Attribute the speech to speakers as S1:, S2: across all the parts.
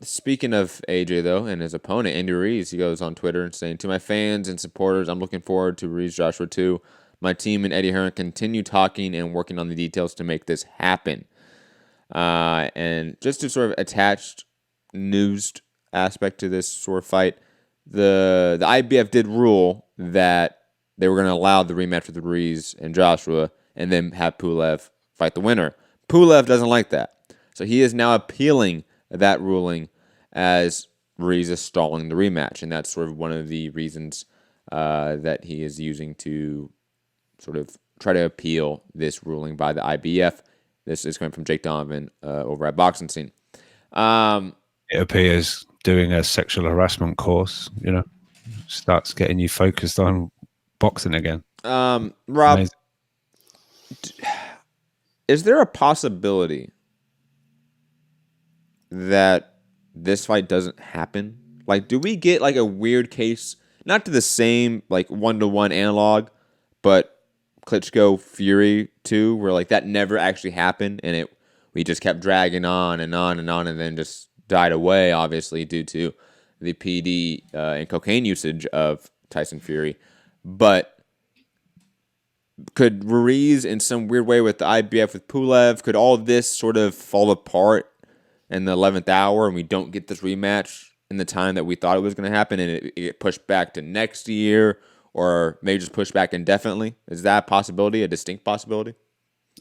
S1: Speaking of AJ though, and his opponent Andy Ruiz, he goes on Twitter and saying, "To my fans and supporters, I'm looking forward to Ruiz Joshua 2. My team and Eddie Hearn continue talking and working on the details to make this happen." And just to sort of attach news aspect to this sort of fight, the IBF did rule that they were going to allow the rematch with Ruiz and Joshua, and then have Pulev fight the winner. Pulev doesn't like that, so he is now appealing that ruling as Ruiz is stalling the rematch, and that's sort of one of the reasons that he is using to sort of try to appeal this ruling by the IBF. This is coming from Jake Donovan over at Boxing Scene.
S2: It appears doing a sexual harassment course, starts getting you focused on boxing again.
S1: Rob,
S2: Amazing.
S1: Is there a possibility that this fight doesn't happen? Like, do we get like a weird case, not to the same like 1-to-1 analog, but Klitschko Fury 2, where like that never actually happened, and we just kept dragging on and on and on, and then just died away, obviously due to the PD and cocaine usage of Tyson Fury. But could Ruiz, in some weird way with the IBF with Pulev, could all of this sort of fall apart in the 11th hour, and we don't get this rematch in the time that we thought it was going to happen, and it get pushed back to next year, or maybe just pushed back indefinitely? Is that a possibility, a distinct possibility?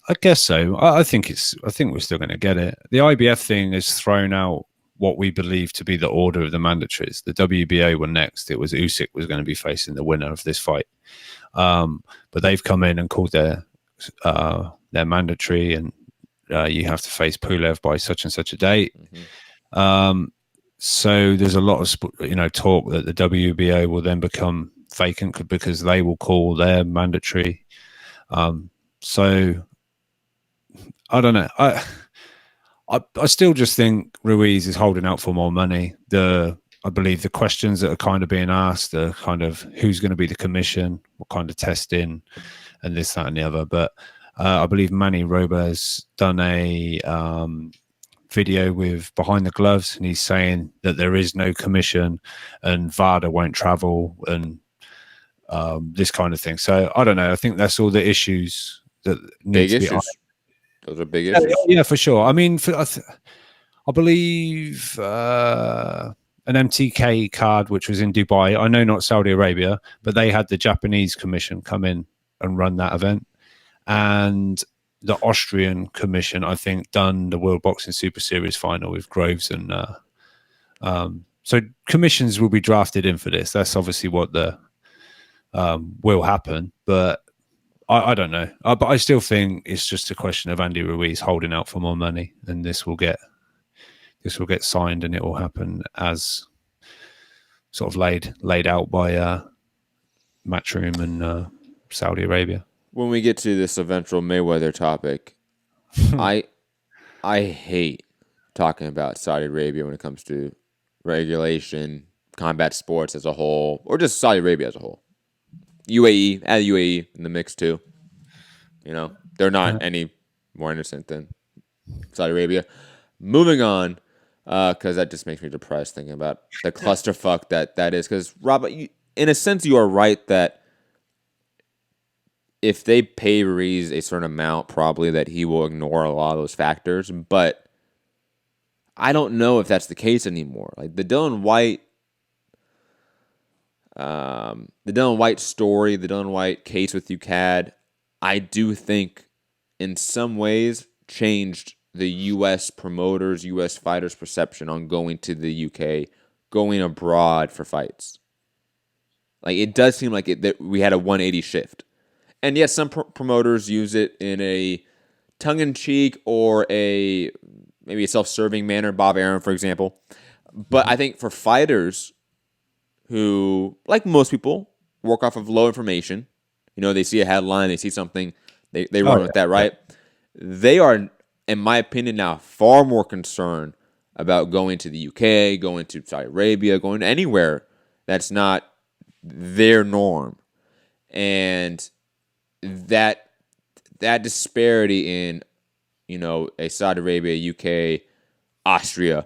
S2: I guess so. I think we're still going to get it. The IBF thing has thrown out what we believe to be the order of the mandatories. The WBA were next. It was Usyk was going to be facing the winner of this fight, but they've come in and called their mandatory, and you have to face Pulev by such and such a date. Mm-hmm. So there's a lot of talk that the WBA will then become vacant because they will call their mandatory. So I don't know. I still just think Ruiz is holding out for more money. I believe the questions that are kind of being asked are kind of who's going to be the commission, what kind of testing, and this, that, and the other. But I believe Manny Rober's done a video with Behind the Gloves, and he's saying that there is no commission and VADA won't travel and this kind of thing. So I don't know. I think that's all the issues that need to be
S1: issues. Those are big issues.
S2: Yeah, for sure. I mean, I believe an MTK card, which was in Dubai. I know not Saudi Arabia, but they had the Japanese commission come in and run that event. And the Austrian commission, I think, done the World Boxing Super Series final with Groves. And so commissions will be drafted in for this. That's obviously what will happen. But I don't know. But I still think it's just a question of Andy Ruiz holding out for more money, and this will get signed, and it will happen as sort of laid out by Matchroom and Saudi Arabia.
S1: When we get to this eventual Mayweather topic, I hate talking about Saudi Arabia when it comes to regulation, combat sports as a whole, or just Saudi Arabia as a whole. UAE, add UAE in the mix too. They're not any more innocent than Saudi Arabia. Moving on, because that just makes me depressed thinking about the clusterfuck that is. Because, Rob, in a sense, you are right that if they pay Ruiz a certain amount, probably that he will ignore a lot of those factors. But I don't know if that's the case anymore. Like the Dylan White story, the Dylan White case with UCAD, I do think in some ways changed the U.S. promoters, U.S. fighters' perception on going to the U.K., going abroad for fights. Like it does seem like that we had a 180 shift. And yes, some promoters use it in a tongue-in-cheek or maybe a self-serving manner. Bob Arum, for example. But I think for fighters who, like most people, work off of low information, they see a headline, they see something, they run with that, right? Yeah. They are, in my opinion, now far more concerned about going to the UK, going to Saudi Arabia, going anywhere that's not their norm. And that disparity in, a Saudi Arabia, UK, Austria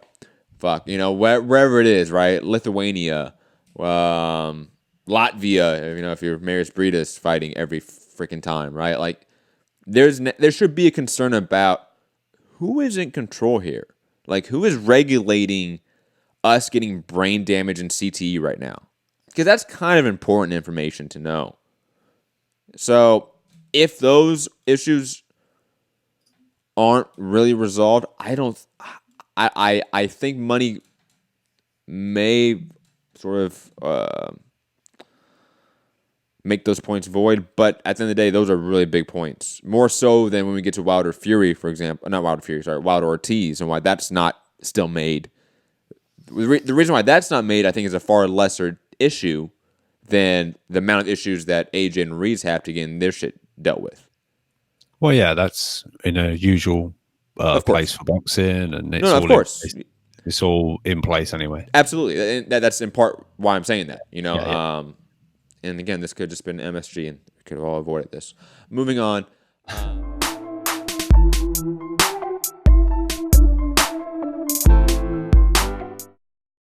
S1: fuck, wherever it is, right? Lithuania, Latvia, if you're Maris Bridas fighting every freaking time, right? Like, there should be a concern about who is in control here. Like, who is regulating us getting brain damage and CTE right now? Because that's kind of important information to know. So, if those issues aren't really resolved, I think money may sort of make those points void. But at the end of the day, those are really big points. More so than when we get to Wilder Fury, for example. Not Wilder Fury, sorry, Wilder Ortiz, and why that's not still made. The reason why that's not made, I think, is a far lesser issue than the amount of issues that AJ and Ruiz have to get their shit dealt with.
S2: Well, yeah, that's in a usual place for boxing, and it's
S1: of course.
S2: It's all in place anyway.
S1: Absolutely, and that's in part why I'm saying that. And again, this could have just been MSG, and we could have all avoided this. Moving on.